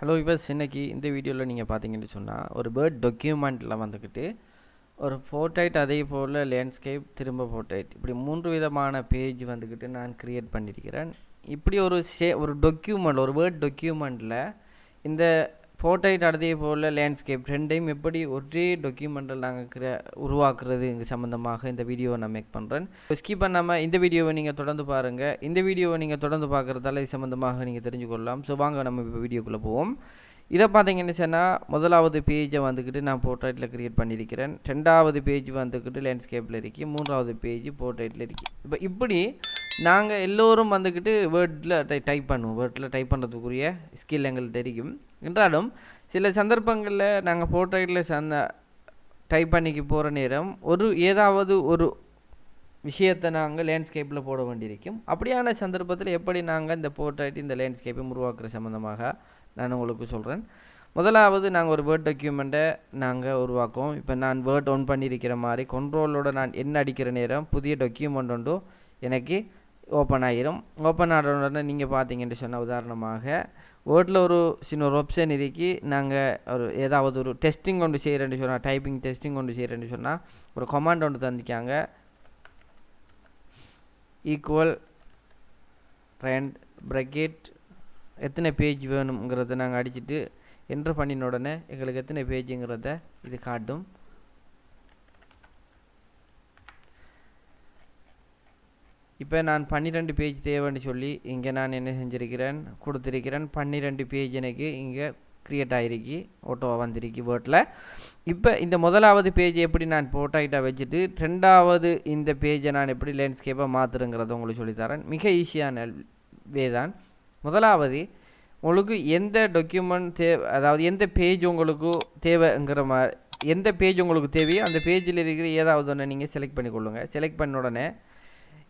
Hello viewers, இன்னைக்கு இந்த வீடியோவில் நீங்கள் பார்த்தீங்கன்னு சொன்னால் ஒரு வேர்ட் டாக்குமெண்ட்டில் வந்துக்கிட்டு ஒரு போர்ட்ரைட், அதே போல் லேண்ட்ஸ்கேப், திரும்ப போர்ட்ரைட், இப்படி 3 விதமான பேஜ் வந்துக்கிட்டு நான் க்ரியேட் பண்ணியிருக்கிறேன். இப்படி ஒரு டாக்குமெண்ட், ஒரு வேர்ட் டாக்குமெண்ட்டில் இந்த போர்ட்ரைட், அதே போல் லேண்ட்ஸ்கேப் ரெண்டையும் எப்படி ஒரே டாக்குமெண்ட்டில் நாங்கள் உருவாக்குறது இங்கே சம்மந்தமாக இந்த வீடியோவை நான் மேக் பண்ணுறேன். ஸ்கிப் பண்ணாமல் இந்த வீடியோவை நீங்கள் தொடர்ந்து பாருங்கள். இந்த வீடியோவை நீங்கள் தொடர்ந்து பார்க்குறதால இது சம்மந்தமாக நீங்கள் தெரிஞ்சுக்கொள்ளலாம். ஸோ வாங்க நம்ம இப்போ வீடியோக்குள்ளே போவோம். இதை பார்த்தீங்கன்னு சொன்னால் முதலாவது பேஜை வந்துக்கிட்டு நான் போர்ட்ரைட்டில் க்ரியேட் பண்ணியிருக்கிறேன். 2வது பேஜ் வந்துக்கிட்டு லேண்ட்ஸ்கேப்பில் இருக்குது. 3வது பேஜ் போர்ட்ரைட்டில் இருக்குது. இப்போ இப்படி நாங்கள் எல்லோரும் வந்துக்கிட்டு வேர்டில் டைப் பண்ணுவோம். வேர்டில் டைப் பண்ணுறதுக்குரிய ஸ்கில் எங்கள்கிட்ட இருக்கும். என்றாலும் சில சந்தர்ப்பங்களில் நாங்கள் போர்ட்ரைட்டில் டைப் பண்ணிக்கு போகிற நேரம் ஏதாவது ஒரு விஷயத்தை நாங்கள் லேண்ட்ஸ்கேப்பில் போட வேண்டியிருக்கும். அப்படியான சந்தர்ப்பத்தில் எப்படி நாங்கள் இந்த போர்ட்ரைட், இந்த லேண்ட்ஸ்கேப்பை உருவாக்குற சம்மந்தமாக நான் உங்களுக்கு சொல்கிறேன். முதலாவது நாங்கள் ஒரு வேர்ட் டாக்குமெண்ட்டை நாங்கள் உருவாக்குவோம். இப்போ நான் வேர்ட் ஆன் பண்ணியிருக்கிற மாதிரி கண்ட்ரோலோட நான் என்ன அடிக்கிற நேரம் புதிய டாக்குமெண்ட் ஒன்று எனக்கு ஓப்பன் ஆகிரும். ஓப்பன் ஆகிற உடனே நீங்கள் பார்த்தீங்கன்னு சொன்னால், உதாரணமாக வேர்டில் ஒரு சின்ன ஒரு ஆப்ஷன் இருக்கு. நாங்கள் ஏதாவது ஒரு டெஸ்டிங் ஒன்று செய்கிறேன்னு சொன்னால், டைப்பிங் டெஸ்டிங் ஒன்று செய்கிறேன்னு சொன்னால் ஒரு கமாண்ட் ஒன்று தந்திக்காங்க, ஈக்குவல் ரெண்ட் ப்ராக்கெட் எத்தனை பேஜ் வேணுங்கிறத நாங்கள் அடிச்சுட்டு என்ட்ரு பண்ணின உடனே எங்களுக்கு எத்தனை பேஜுங்கிறத இது காட்டும். இப்போ நான் 12 பேஜ் தேவைன்னு சொல்லி இங்கே நான் என்ன செஞ்சுருக்கிறேன், கொடுத்துருக்கிறேன். 12 பேஜ் எனக்கு இங்கே க்ரியேட் ஆகிருக்கு, ஓட்டோவாக வந்திருக்கு வேர்டில். இப்போ இந்த முதலாவது பேஜ் எப்படி நான் போர்ட்ரைட்டாக வச்சுட்டு 2வது இந்த பேஜை நான் எப்படி லேண்ட்ஸ்கேப்பாக மாற்றுறங்கிறத உங்களுக்கு சொல்லித்தரேன். மிக ஈஸியான வே தான். முதலாவது, உங்களுக்கு எந்த டாக்குமெண்ட் அதாவது எந்த பேஜ் உங்களுக்கு தேவைங்கிற மாதிரி, எந்த பேஜ் உங்களுக்கு தேவையோ அந்த பேஜில் இருக்கிற ஏதாவது ஒன்று நீங்கள் செலக்ட் பண்ணிக்கொள்ளுங்கள். செலக்ட் பண்ண உடனே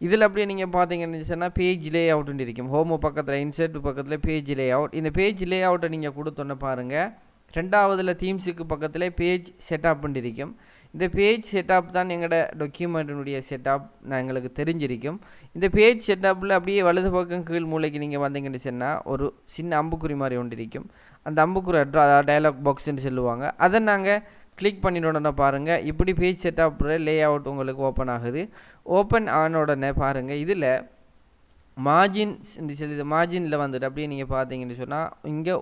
இதில் அப்படியே நீங்கள் பார்த்தீங்கன்னு சொன்னால் பேஜ் லே அவுட்டுன்னு இருக்கும். ஹோமு பக்கத்தில், இன்சர்ட் பக்கத்தில் பேஜ் லே அவுட். இந்த பேஜ் லே அவுட்டை நீங்கள் கொடுத்தோன்னே பாருங்கள், 2வதுல தீம்ஸுக்கு பக்கத்தில் பேஜ் செட்டப்னு இருக்கும். இந்த பேஜ் செட்டப் தான் எங்களோட டாக்குமெண்ட்டினுடைய செட்டப் நான் எங்களுக்கு தெரிஞ்சிருக்கும். இந்த பேஜ் செட்டப்பில் அப்படியே வலது பக்கம் கீழ் மூலைக்கு நீங்கள் வந்தீங்கன்னு சொன்னால் ஒரு சின்ன அம்புக்குறி மாதிரி ஒன்று இருக்கும். அந்த அம்புக்குறி டயலாக் பாக்ஸ்ன்னு சொல்லுவாங்க. அதை நாங்கள் கிளிக் பண்ணின உடனே பாருங்கள், இப்படி பேஜ் செட்டப் லே அவுட் உங்களுக்கு ஓப்பன் ஆகுது. ஓப்பன் ஆன உடனே பாருங்கள், இதில் மார்ஜின்ஸ் சொல்லி மார்ஜினில் வந்துட்டு அப்படியே நீங்கள் பார்த்தீங்கன்னு சொன்னால் இங்கே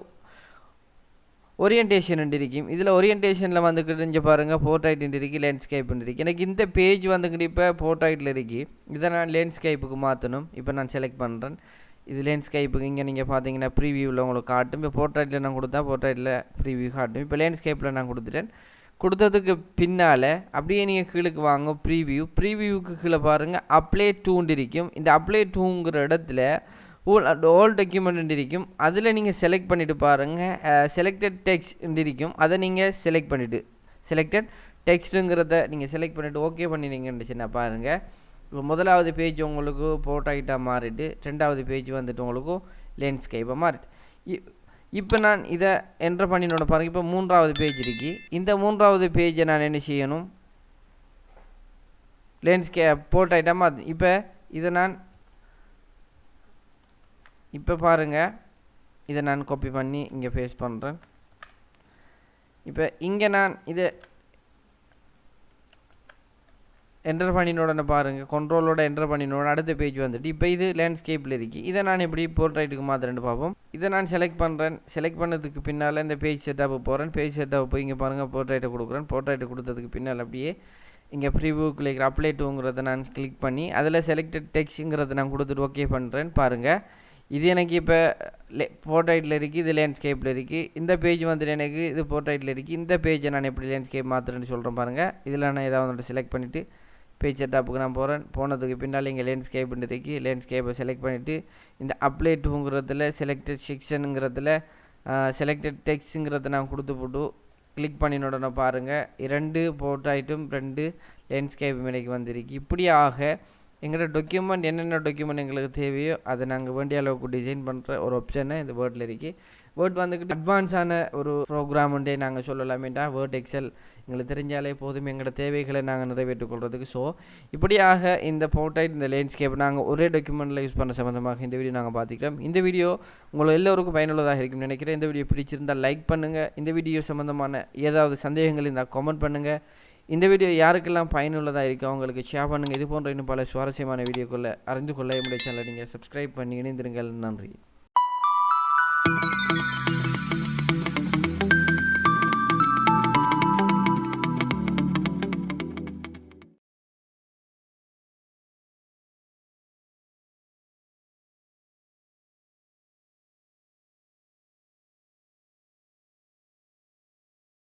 ஓரியன்டேஷன் இருக்கும். இதில் ஓரியன்டேஷனில் வந்துக்கிட்டு இங்கே பாருங்கள், போர்ட்ரைட் இருக்குது, லேண்ட்ஸ்கேப் இருக்குது. எனக்கு இந்த பேஜ் வந்துக்கிட்டு இப்போ போர்ட்ரைட்டில் இருக்குது. இதை நான் லேண்ட்ஸ்கேப்புக்கு மாற்றணும். இப்போ நான் செலக்ட் பண்ணுறேன். இது லேண்ட்ஸ்கேப்புக்கு இங்கே நீங்கள் பார்த்தீங்கன்னா ப்ரீவியூவில் உங்களுக்கு காட்டும். இப்போ போர்ட்ரைட்டில் நான் கொடுத்தா போர்ட்ரைட்டில் ப்ரீவியூ காட்டும். இப்போ லேண்ட்ஸ்கேப்பில் நான் கொடுத்துட்டேன். கொடுத்ததுக்கு பின்னால் அப்படியே நீங்கள் கீழே வாங்க, ப்ரீவியூவுக்கு கீழே பாருங்கள் அப்ளை டூண்டு இருக்கும். இந்த அப்ளை டூங்கிற இடத்துல ஆல் டாக்குமெண்ட் இருக்கும். அதில் நீங்கள் செலக்ட் பண்ணிவிட்டு பாருங்கள், செலக்டட் டெக்ஸ்ட் இருக்கும். அதை நீங்கள் செலக்ட் பண்ணிவிட்டு செலக்டட் டெக்ஸ்ட்டுங்கிறத நீங்கள் செலக்ட் பண்ணிவிட்டு ஓகே பண்ணினீங்கன்னு பாருங்கள், இப்போ முதலாவது பேஜ் உங்களுக்கு போர்ட்ரைட்டாக மாறிட்டு 2வது பேஜ் வந்துட்டு உங்களுக்கு லேண்ட்ஸ்கேப்பாக மாறிட்டு. இப்போ நான் இதை என்ட்ரு பண்ணினோட பாருங்கள், இப்போ 3வது பேஜ் இருக்கு. இந்த 3வது பேஜை நான் என்ன செய்யணும், லேண்ட்ஸ்கேப் போர்ட்ரைட்டாக மாற்று. இப்போ இதை நான் இப்போ பாருங்கள், இதை நான் காப்பி பண்ணி இங்கே பேஸ்ட் பண்ணுறேன். இப்போ இங்கே நான் இதை என்டர் பண்ணின உடனே பாருங்கள், கண்ட்ரோலோட என்டர் பண்ணின உடனே அடுத்த பேஜ் வந்துட்டு இப்போ இது லேண்ட்ஸ்கேப்பில் இருக்குது. இதை நான் எப்படி போர்ட்ரைட்டுக்கு மாற்றுறேன்னு பார்ப்போம். இதை நான் செலக்ட் பண்ணுறேன். செலக்ட் பண்ணதுக்கு பின்னால் இந்த பேஜ் செட்டப்பு போகிறேன். பேஜ் செட்டப் போய் இங்கே பாருங்கள், போர்ட்ரைட்டை கொடுக்குறேன். போர்ட்ரைட்டை கொடுத்ததுக்கு பின்னால் அப்படியே இங்கே ப்ரீவியூக்குள்ள இருக்கிற அப்ளை டூங்கிறத நான் கிளிக் பண்ணி அதில் செலக்டட் டெக்ஸ்ட்டுங்கிறத நான் கொடுத்துட்டு ஓகே பண்ணுறேன். பாருங்கள், இது எனக்கு இப்போ போர்ட்ரைட்டில் இருக்குது, இது லேண்ட்ஸ்கேப்பில் இருக்குது. இந்த பேஜ் வந்துட்டு எனக்கு இது போர்ட்ரைட்டில் இருக்குது. இந்த பேஜை நான் எப்படி லேண்ட்ஸ்கேப் மாற்றுறேன்னு சொல்கிறேன் பாருங்கள். இதில் நான் ஏதாவது ஒன்று செலக்ட் பண்ணிவிட்டு பேஜ் செட்டப்புக்கு நான் போகிறேன். போனதுக்கு பின்னால் இங்கே லேண்ட்ஸ்கேப்னு இருக்குது. லேண்ட்ஸ்கேப்பை செலக்ட் பண்ணிவிட்டு இந்த அப்ளை டூங்கிறதுல செலக்டட் செக்ஷனுங்கிறதுல செலக்டட் டெக்ஸ்ட்டுங்கிறத நான் கொடுத்து போட்டு கிளிக் பண்ணின உடனே பாருங்கள், 2 போர்ட்ரைட்டும் 2 லேண்ட்ஸ்கேப்பும் எனக்கு வந்திருக்கு. இப்படியாக எங்களோட டாக்குமெண்ட் என்னென்ன டாக்குமெண்ட் எங்களுக்கு தேவையோ அதை நாங்கள் வேண்டிய அளவுக்கு டிசைன் பண்ணுற ஒரு ஆப்ஷனை இந்த வேர்டில் இருக்குது. வேர்ட் வந்துக்கிட்டு அட்வான்ஸான ஒரு ப்ரோக்ராம் ஒன்றே நாங்கள் சொல்லலாமேண்டா வேர்ட் எக்ஸல் எங்களுக்கு தெரிஞ்சாலே போதும் எங்களோட தேவைகளை நாங்கள் நிறைவேற்றிக் கொள்றதுக்கு. ஸோ இப்படியாக இந்த போர்ட்ரைட் இந்த லேண்ட்ஸ்கேப் நாங்கள் ஒரே டாக்குமெண்ட்டில் யூஸ் பண்ண சம்மந்தமாக இந்த வீடியோ நாங்கள் பார்த்துக்கிறோம். இந்த வீடியோ உங்களுக்கு எல்லோருக்கும் பயனுள்ளதாக இருக்கும்னு நினைக்கிறேன். இந்த வீடியோ பிடிச்சிருந்தால் லைக் பண்ணுங்கள். இந்த வீடியோ சம்மந்தமான ஏதாவது சந்தேகங்கள் இருந்தால் கமெண்ட் பண்ணுங்கள். இந்த வீடியோ யாருக்கெல்லாம் பயனுள்ளதாக இருக்கோ அவங்களுக்கு ஷேர் பண்ணுங்கள். இது போன்ற இன்னும் பல சுவாரஸ்யமான வீடியோக்களை அறிந்து கொள்ள என்னுடைய சேனலை நீங்கள் சப்ஸ்கிரைப் பண்ணி இணைந்திருங்கள். நன்றி.